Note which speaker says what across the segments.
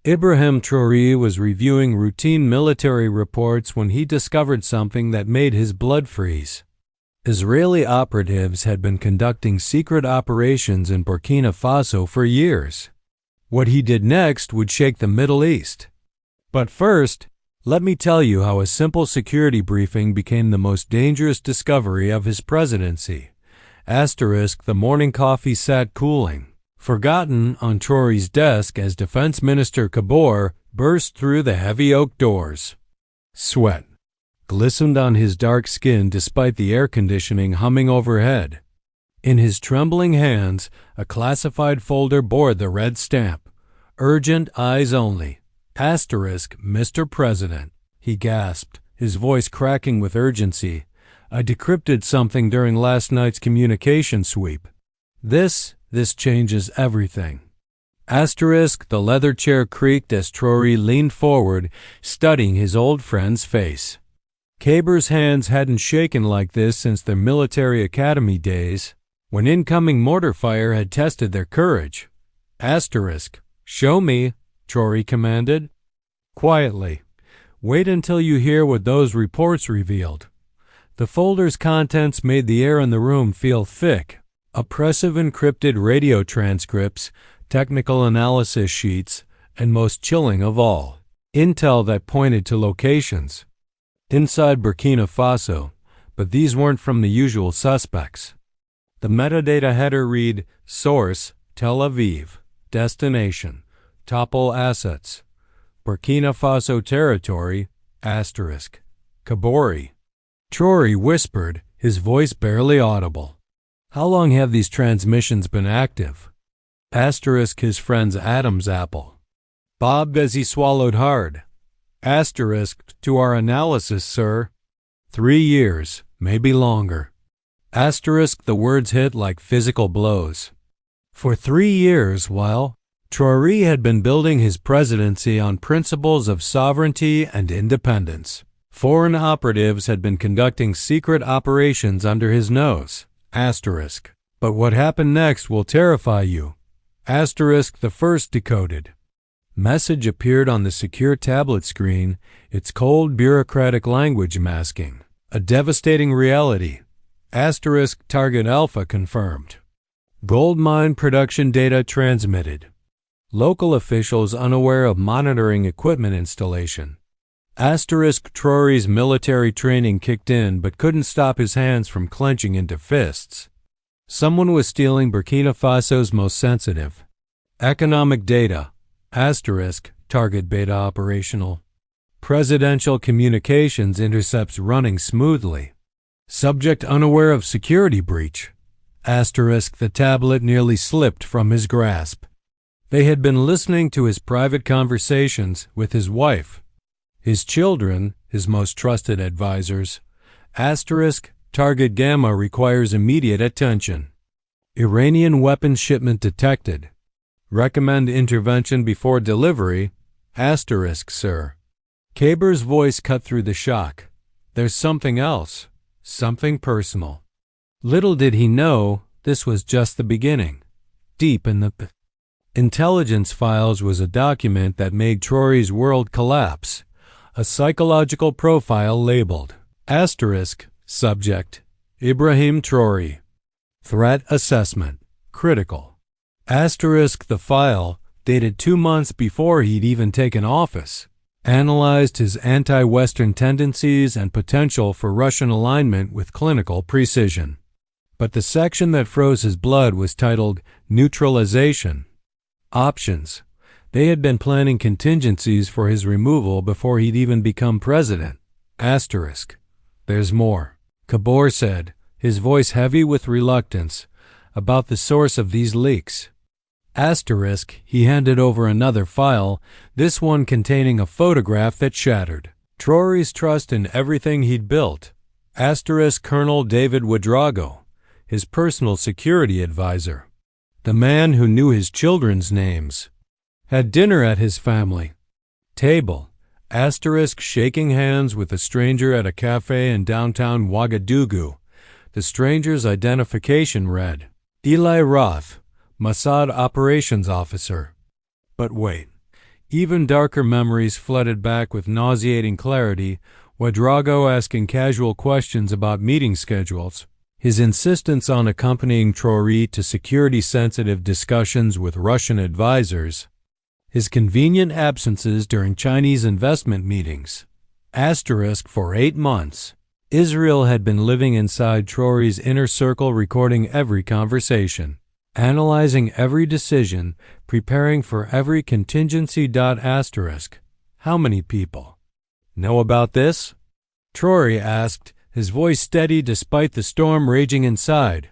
Speaker 1: Ibrahim Traoré was reviewing routine military reports when he discovered something that made his blood freeze. Israeli operatives had been conducting secret operations in Burkina Faso for years. What he did next would shake the Middle East. But first, let me tell you how a simple security briefing became the most dangerous discovery of his presidency. The morning coffee sat cooling, forgotten on Traoré's desk as Defense Minister Kabor burst through the heavy oak doors. Sweat glistened on his dark skin despite the air conditioning humming overhead. In his trembling hands, a classified folder bore the red stamp, "Urgent eyes only. Mr. President," he gasped, his voice cracking with urgency. "I decrypted something during last night's communication sweep. This changes everything." The leather chair creaked as Traoré leaned forward, studying his old friend's face. Kabor's hands hadn't shaken like this since their military academy days, when incoming mortar fire had tested their courage. "Show me," Traoré commanded. "Quietly. Wait until you hear what those reports revealed." The folder's contents made the air in the room feel thick. Oppressive encrypted radio transcripts, technical analysis sheets, and most chilling of all, intel that pointed to locations inside Burkina Faso, but these weren't from the usual suspects. The metadata header read, "Source, Tel Aviv. Destination, Topol Assets. Burkina Faso Territory, Kabori." Traoré whispered, his voice barely audible. "How long have these transmissions been active?" His friend's Adam's apple bobbed as he swallowed hard. "To our analysis, sir. 3 years, maybe longer." The words hit like physical blows. For 3 years, while Traoré had been building his presidency on principles of sovereignty and independence, foreign operatives had been conducting secret operations under his nose. But what happened next will terrify you. The first decoded. Message appeared on the secure tablet screen, its cold bureaucratic language masking a devastating reality. Target Alpha confirmed. Gold mine production data transmitted. Local officials unaware of monitoring equipment installation. Traoré's military training kicked in but couldn't stop his hands from clenching into fists. Someone was stealing Burkina Faso's most sensitive economic data. Target beta operational. Presidential communications intercepts running smoothly. Subject unaware of security breach. The tablet nearly slipped from his grasp. They had been listening to his private conversations with his wife, his children, his most trusted advisors. Target Gamma requires immediate attention. Iranian weapons shipment detected. Recommend intervention before delivery. Sir. Kabor's voice cut through the shock. There's something else. Something personal. Little did he know, this was just the beginning. Deep in the intelligence files was a document that made Traoré's world collapse. A psychological profile labeled Subject Ibrahim Traoré. Threat assessment critical. The file, dated 2 months before he'd even taken office, analyzed his anti-Western tendencies and potential for Russian alignment with clinical precision. But the section that froze his blood was titled Neutralization. Options. They had been planning contingencies for his removal before he'd even become president. There's more, Kabor said, his voice heavy with reluctance, about the source of these leaks. He handed over another file, this one containing a photograph that shattered Traoré's trust in everything he'd built. Colonel David Ouedraogo, his personal security advisor, the man who knew his children's names, had dinner at his family table. Shaking hands with a stranger at a cafe in downtown Ouagadougou. The stranger's identification read, Eli Roth, Mossad Operations Officer. But wait, Even darker memories flooded back with nauseating clarity, Ouedraogo asking casual questions about meeting schedules, his insistence on accompanying Traoré to security-sensitive discussions with Russian advisors, his convenient absences during Chinese investment meetings. For 8 months, Israel had been living inside Traoré's inner circle, recording every conversation, analyzing every decision, preparing for every contingency. How many people know about this? Traoré asked, his voice steady despite the storm raging inside.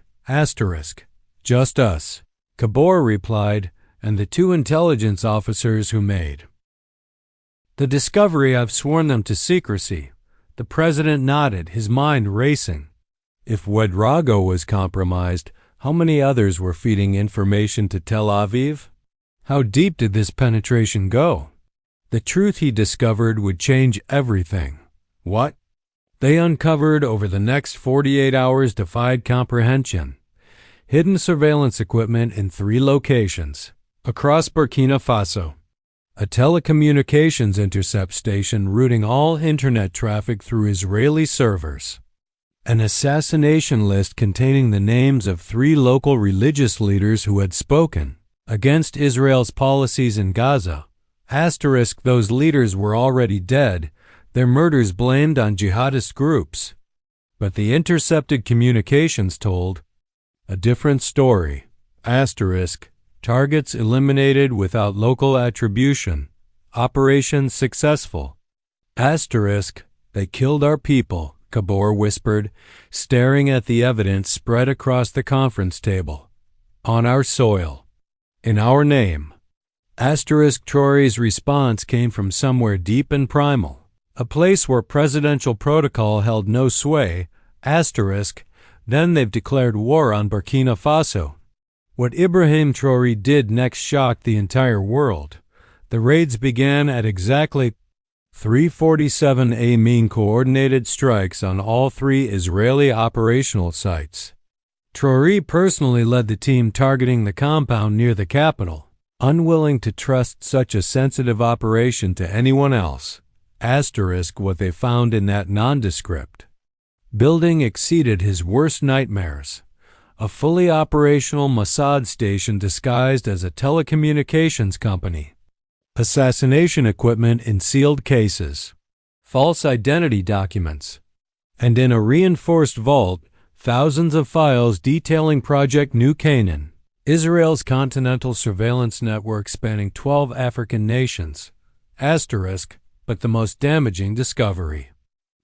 Speaker 1: Just us, Kabor replied, and the 2 intelligence officers who made the discovery. I've sworn them to secrecy. The president nodded, his mind racing. If Ouedraogo was compromised, how many others were feeding information to Tel Aviv? How deep did this penetration go? The truth he discovered would change everything. What they uncovered over the next 48 hours defied comprehension. Hidden surveillance equipment in 3 locations across Burkina Faso. A telecommunications intercept station routing all internet traffic through Israeli servers. An assassination list containing the names of 3 local religious leaders who had spoken against Israel's policies in Gaza. Those leaders were already dead, their murders blamed on jihadist groups. But the intercepted communications told a different story. Targets eliminated without local attribution. Operation successful. They killed our people, Kabor whispered, staring at the evidence spread across the conference table. On our soil. In our name. Traoré's response came from somewhere deep and primal. A place where presidential protocol held no sway. Then they've declared war on Burkina Faso. What Ibrahim Traoré did next shocked the entire world. The raids began at exactly 3:47 a.m. coordinated strikes on all 3 Israeli operational sites. Traoré personally led the team targeting the compound near the capital, unwilling to trust such a sensitive operation to anyone else. What they found in that nondescript building exceeded his worst nightmares. A fully operational Mossad station disguised as a telecommunications company. Assassination equipment in sealed cases. False identity documents. And in a reinforced vault, thousands of files detailing Project New Canaan, Israel's continental surveillance network spanning 12 African nations. But the most damaging discovery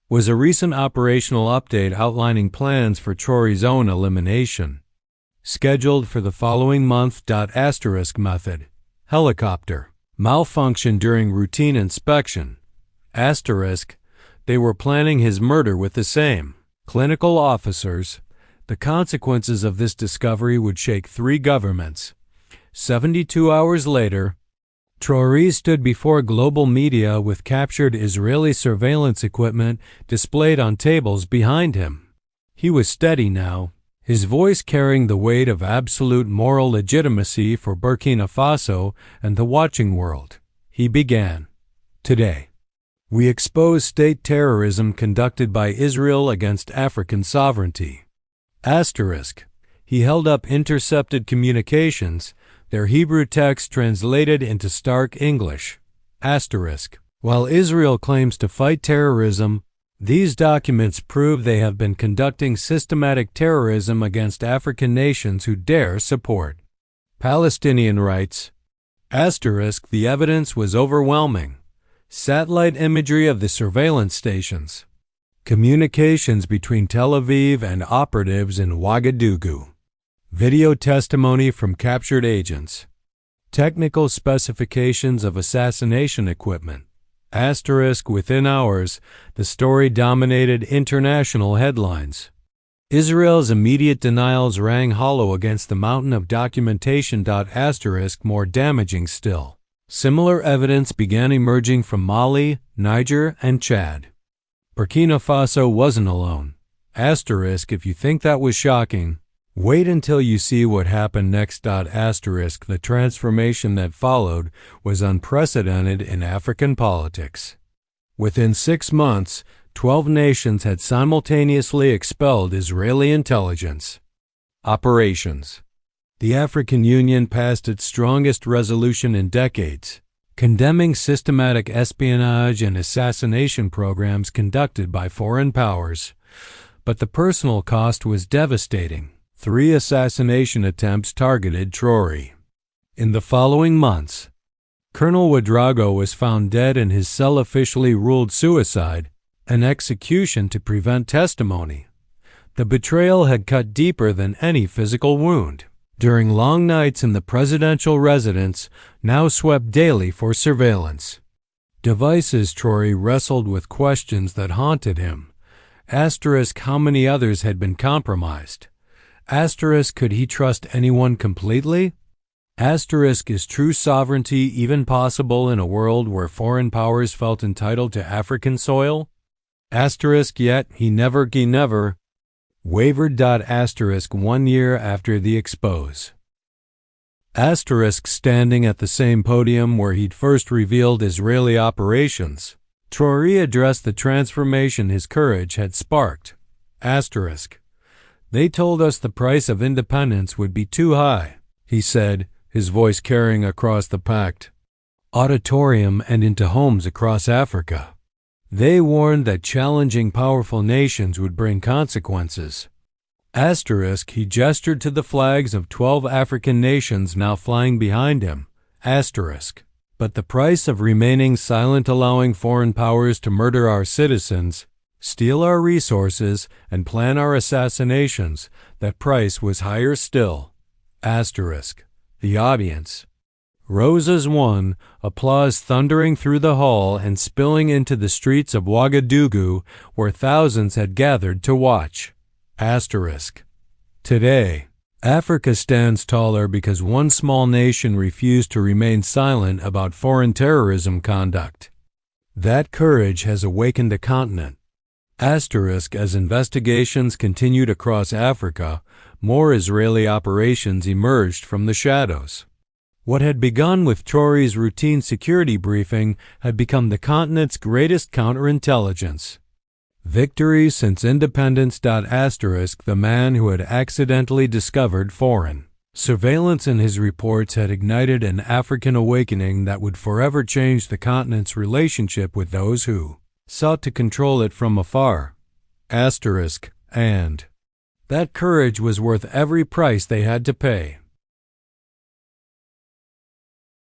Speaker 1: was a recent operational update outlining plans for Traoré's own elimination. Scheduled for the following month. Method. Helicopter. Malfunction during routine inspection. They were planning his murder with the same clinical officers. The consequences of this discovery would shake 3 governments. 72 hours later, Traoré stood before global media with captured Israeli surveillance equipment displayed on tables behind him. He was steady now, his voice carrying the weight of absolute moral legitimacy for Burkina Faso and the watching world. He began. Today, we expose state terrorism conducted by Israel against African sovereignty. He held up intercepted communications, their Hebrew text translated into stark English. While Israel claims to fight terrorism, these documents prove they have been conducting systematic terrorism against African nations who dare support Palestinian rights. The evidence was overwhelming. Satellite imagery of the surveillance stations. Communications between Tel Aviv and operatives in Ouagadougou. Video testimony from captured agents. Technical specifications of assassination equipment. Within hours, the story dominated international headlines. Israel's immediate denials rang hollow against the mountain of documentation. More damaging still, similar evidence began emerging from Mali, Niger, and Chad. Burkina Faso wasn't alone. If you think that was shocking, Wait until you see what happened next. The transformation that followed was unprecedented in African politics. Within 6 months, 12 nations had simultaneously expelled Israeli intelligence operations. The African Union passed its strongest resolution in decades, condemning systematic espionage and assassination programs conducted by foreign powers. But the personal cost was devastating. 3 assassination attempts targeted Traoré. In the following months, Colonel Ouedraogo was found dead and his cell officially ruled suicide, an execution to prevent testimony. The betrayal had cut deeper than any physical wound. During long nights in the presidential residence, now swept daily for surveillance. Devices. Traoré wrestled with questions that haunted him. How many others had been compromised? Could he trust anyone completely? Is true sovereignty even possible in a world where foreign powers felt entitled to African soil? Yet he never wavered. 1 year after the expose. Standing at the same podium where he'd first revealed Israeli operations, Traoré addressed the transformation his courage had sparked. They told us the price of independence would be too high, he said, his voice carrying across the packed auditorium and into homes across Africa. They warned that challenging powerful nations would bring consequences. He gestured to the flags of 12 African nations now flying behind him. But the price of remaining silent, allowing foreign powers to murder our citizens, steal our resources, and plan our assassinations, that price was higher still. The audience. Roses won, applause thundering through the hall and spilling into the streets of Ouagadougou, where thousands had gathered to watch. Today, Africa stands taller because one small nation refused to remain silent about foreign terrorism conduct. That courage has awakened a continent. As investigations continued across Africa, more Israeli operations emerged from the shadows. What had begun with Traoré's routine security briefing had become the continent's greatest counterintelligence. Victory since independence. The man who had accidentally discovered foreign surveillance in his reports had ignited an African awakening that would forever change the continent's relationship with those who sought to control it from afar. And that courage was worth every price they had to pay.